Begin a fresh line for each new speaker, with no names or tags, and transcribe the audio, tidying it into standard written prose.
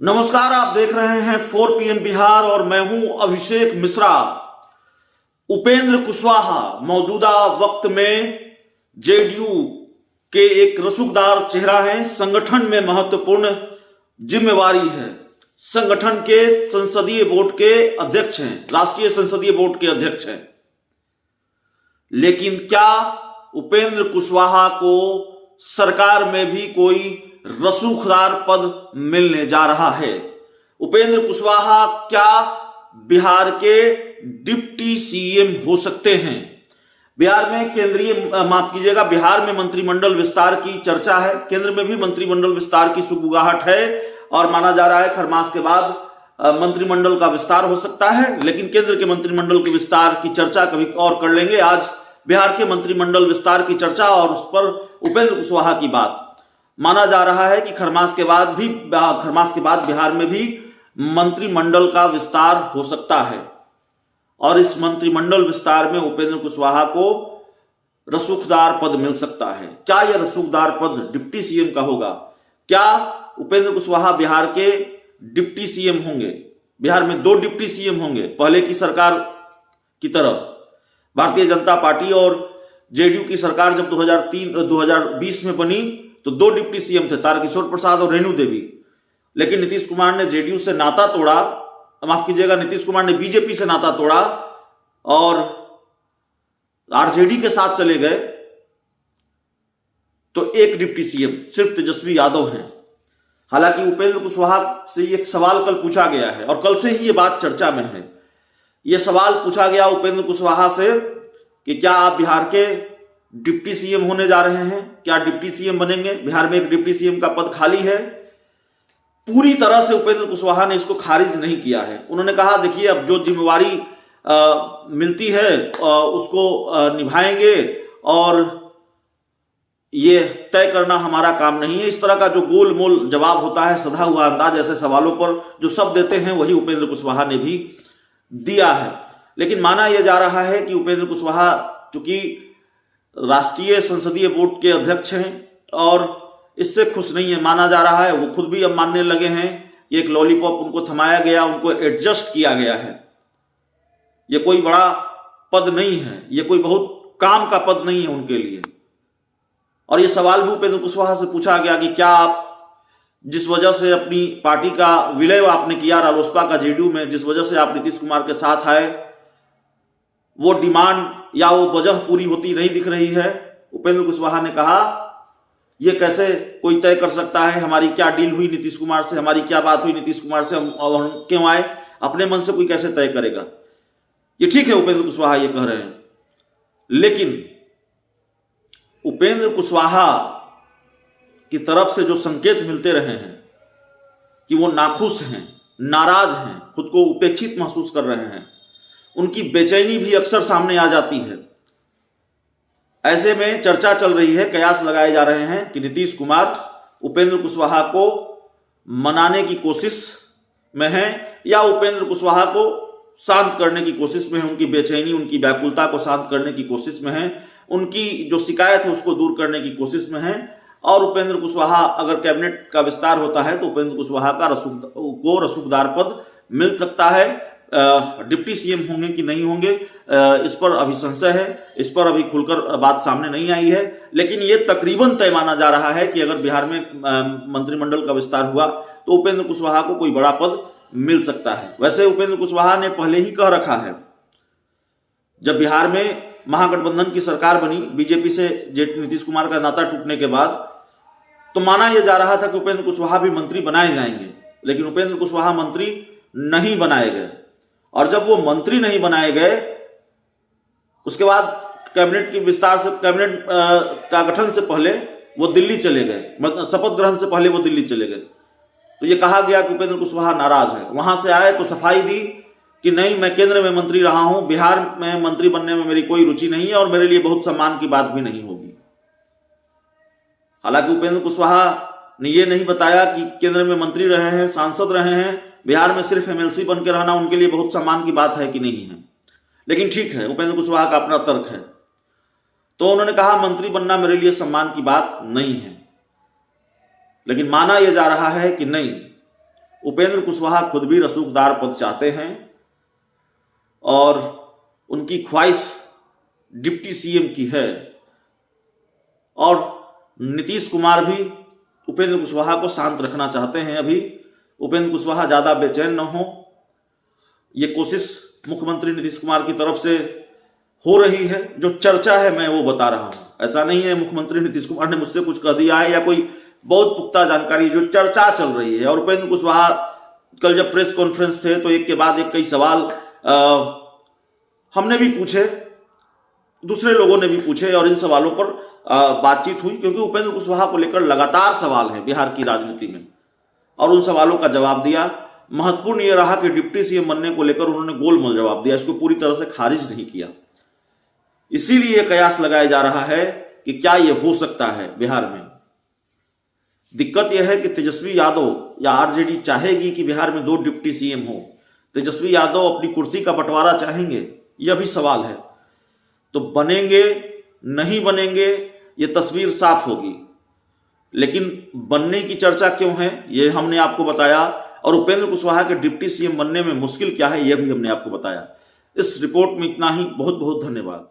नमस्कार, आप देख रहे हैं 4 PM बिहार और मैं हूं अभिषेक मिश्रा। उपेंद्र कुशवाहा मौजूदा वक्त में जेडीयू के एक रसूखदार चेहरा हैं। संगठन में महत्वपूर्ण जिम्मेवारी है। संगठन के संसदीय बोर्ड के अध्यक्ष हैं, राष्ट्रीय संसदीय बोर्ड के अध्यक्ष हैं। लेकिन क्या उपेंद्र कुशवाहा को सरकार में भी कोई रसूखदार पद मिलने जा रहा है? उपेंद्र कुशवाहा क्या बिहार के डिप्टी सीएम हो सकते हैं? बिहार में बिहार में मंत्रिमंडल विस्तार की चर्चा है। केंद्र में भी मंत्रिमंडल विस्तार की सुगबुगाहट है और माना जा रहा है खरमास के बाद मंत्रिमंडल का विस्तार हो सकता है। लेकिन केंद्र के मंत्रिमंडल के विस्तार की चर्चा कभी और कर लेंगे। आज बिहार के मंत्रिमंडल विस्तार की चर्चा और उस पर उपेंद्र कुशवाहा की बात। माना जा रहा है कि खरमास के बाद बिहार में भी मंत्रिमंडल का विस्तार हो सकता है और इस मंत्रिमंडल विस्तार में उपेंद्र कुशवाहा को रसूखदार पद मिल सकता है। क्या यह रसूखदार पद डिप्टी सीएम का होगा? क्या उपेंद्र कुशवाहा बिहार के डिप्टी सीएम होंगे? बिहार में 2 डिप्टी सीएम होंगे। पहले की सरकार की तरह भारतीय जनता पार्टी और जेडीयू की सरकार जब 2020 में बनी तो 2 डिप्टी सीएम थे, तारकिशोर प्रसाद और रेणु देवी। लेकिन नीतीश कुमार ने जेडीयू से नाता तोड़ा, नीतीश कुमार ने बीजेपी से नाता तोड़ा और आरजेडी के साथ चले गए, तो 1 डिप्टी सीएम सिर्फ तेजस्वी यादव हैं। हालांकि उपेंद्र कुशवाहा से एक सवाल कल पूछा गया है और कल से ही ये बात चर्चा में है। यह सवाल पूछा गया उपेंद्र कुशवाहा से कि क्या आप बिहार के डिप्टी सीएम होने जा रहे हैं? क्या डिप्टी सीएम बनेंगे? बिहार में एक डिप्टी सीएम का पद खाली है। पूरी तरह से उपेंद्र कुशवाहा ने इसको खारिज नहीं किया है। उन्होंने कहा, देखिए, अब जो जिम्मेवारी मिलती है उसको निभाएंगे और ये तय करना हमारा काम नहीं है। इस तरह का जो गोल मोल जवाब होता है, सधा हुआ अंदाज, ऐसे सवालों पर जो सब देते हैं वही उपेंद्र कुशवाहा ने भी दिया है। लेकिन माना यह जा रहा है कि उपेंद्र कुशवाहा चूंकि राष्ट्रीय संसदीय बोर्ड के अध्यक्ष हैं और इससे खुश नहीं है। माना जा रहा है, वो खुद भी अब मानने लगे हैं कि एक लॉलीपॉप उनको थमाया गया, उनको एडजस्ट किया गया है। ये कोई बड़ा पद नहीं है, ये कोई बहुत काम का पद नहीं है उनके लिए। और ये सवाल भी उपेंद्र कुशवाहा से पूछा गया कि क्या आप जिस वजह से अपनी पार्टी का विलय आपने किया रालोसपा का जेडीयू में, जिस वजह से आप नीतीश कुमार के साथ आए, वो डिमांड या वो वजह पूरी होती नहीं दिख रही है। उपेंद्र कुशवाहा ने कहा, ये कैसे कोई तय कर सकता है? हमारी क्या डील हुई नीतीश कुमार से, हमारी क्या बात हुई नीतीश कुमार से, हम क्यों आए? अपने मन से कोई कैसे तय करेगा? ये ठीक है, उपेंद्र कुशवाहा ये कह रहे हैं। लेकिन उपेंद्र कुशवाहा की तरफ से जो संकेत मिलते रहे हैं कि वो नाखुश हैं, नाराज हैं, खुद को उपेक्षित महसूस कर रहे हैं, उनकी बेचैनी भी अक्सर सामने आ जाती है। ऐसे में चर्चा चल रही है, कयास लगाए जा रहे हैं कि नीतीश कुमार उपेंद्र कुशवाहा को मनाने की कोशिश में हैं या उपेंद्र कुशवाहा को शांत करने की कोशिश में है। उनकी बेचैनी, उनकी व्याकुलता को शांत करने की कोशिश में है, उनकी जो शिकायत है उसको दूर करने की कोशिश में है। और उपेंद्र कुशवाहा, अगर कैबिनेट का विस्तार होता है तो उपेंद्र कुशवाहा को रसूखदार पद मिल सकता है। डिप्टी सीएम होंगे कि नहीं होंगे, इस पर अभी संशय है, इस पर अभी खुलकर बात सामने नहीं आई है। लेकिन यह तकरीबन तय माना जा रहा है कि अगर बिहार में मंत्रिमंडल का विस्तार हुआ तो उपेंद्र कुशवाहा को कोई बड़ा पद मिल सकता है। वैसे उपेंद्र कुशवाहा ने पहले ही कह रखा है, जब बिहार में महागठबंधन की सरकार बनी बीजेपी से नीतीश कुमार का नाता टूटने के बाद, तो माना यह जा रहा था कि उपेंद्र कुशवाहा भी मंत्री बनाए जाएंगे। लेकिन उपेंद्र कुशवाहा मंत्री नहीं बनाए गए और जब वो मंत्री नहीं बनाए गए, उसके बाद कैबिनेट की विस्तार से, कैबिनेट का गठन से पहले वो दिल्ली चले गए, शपथ ग्रहण से पहले वो दिल्ली चले गए। तो ये कहा गया कि उपेंद्र कुशवाहा नाराज है। वहां से आए तो सफाई दी कि नहीं, मैं केंद्र में मंत्री रहा हूं, बिहार में मंत्री बनने में मेरी कोई रुचि नहीं है और मेरे लिए बहुत सम्मान की बात भी नहीं होगी। हालांकि उपेंद्र कुशवाहा ने यह नहीं बताया कि केंद्र में मंत्री रहे हैं, सांसद रहे हैं, बिहार में सिर्फ एमएलसी बन के रहना उनके लिए बहुत सम्मान की बात है कि नहीं है। लेकिन ठीक है, उपेंद्र कुशवाहा का अपना तर्क है। तो उन्होंने कहा, मंत्री बनना मेरे लिए सम्मान की बात नहीं है। लेकिन माना यह जा रहा है कि नहीं, उपेंद्र कुशवाहा खुद भी रसूखदार पद चाहते हैं और उनकी ख्वाहिश डिप्टी सीएम की है, और नीतीश कुमार भी उपेंद्र कुशवाहा को शांत रखना चाहते हैं। अभी उपेंद्र कुशवाहा ज़्यादा बेचैन न हो, ये कोशिश मुख्यमंत्री नीतीश कुमार की तरफ से हो रही है। जो चर्चा है मैं वो बता रहा हूँ, ऐसा नहीं है मुख्यमंत्री नीतीश कुमार ने मुझसे कुछ कह दिया है या कोई बहुत पुख्ता जानकारी, जो चर्चा चल रही है। और उपेंद्र कुशवाहा कल जब प्रेस कॉन्फ्रेंस थे तो एक के बाद एक कई सवाल हमने भी पूछे, दूसरे लोगों ने भी पूछे, और इन सवालों पर बातचीत हुई, क्योंकि उपेंद्र कुशवाहा को लेकर लगातार सवाल है बिहार की राजनीति में, और उन सवालों का जवाब दिया। महत्वपूर्ण यह रहा कि डिप्टी सीएम बनने को लेकर उन्होंने गोलमोल जवाब दिया, इसको पूरी तरह से खारिज नहीं किया। इसीलिए कयास लगाया जा रहा है कि क्या यह हो सकता है बिहार में। दिक्कत यह है कि तेजस्वी यादव या आरजेडी चाहेगी कि बिहार में 2 डिप्टी सीएम हो। तेजस्वी यादव अपनी कुर्सी का बंटवारा चाहेंगे, यह भी सवाल है। तो बनेंगे नहीं बनेंगे ये तस्वीर साफ होगी, लेकिन बनने की चर्चा क्यों है ये हमने आपको बताया, और उपेंद्र कुशवाहा के डिप्टी सीएम बनने में मुश्किल क्या है यह भी हमने आपको बताया। इस रिपोर्ट में इतना ही। बहुत बहुत धन्यवाद।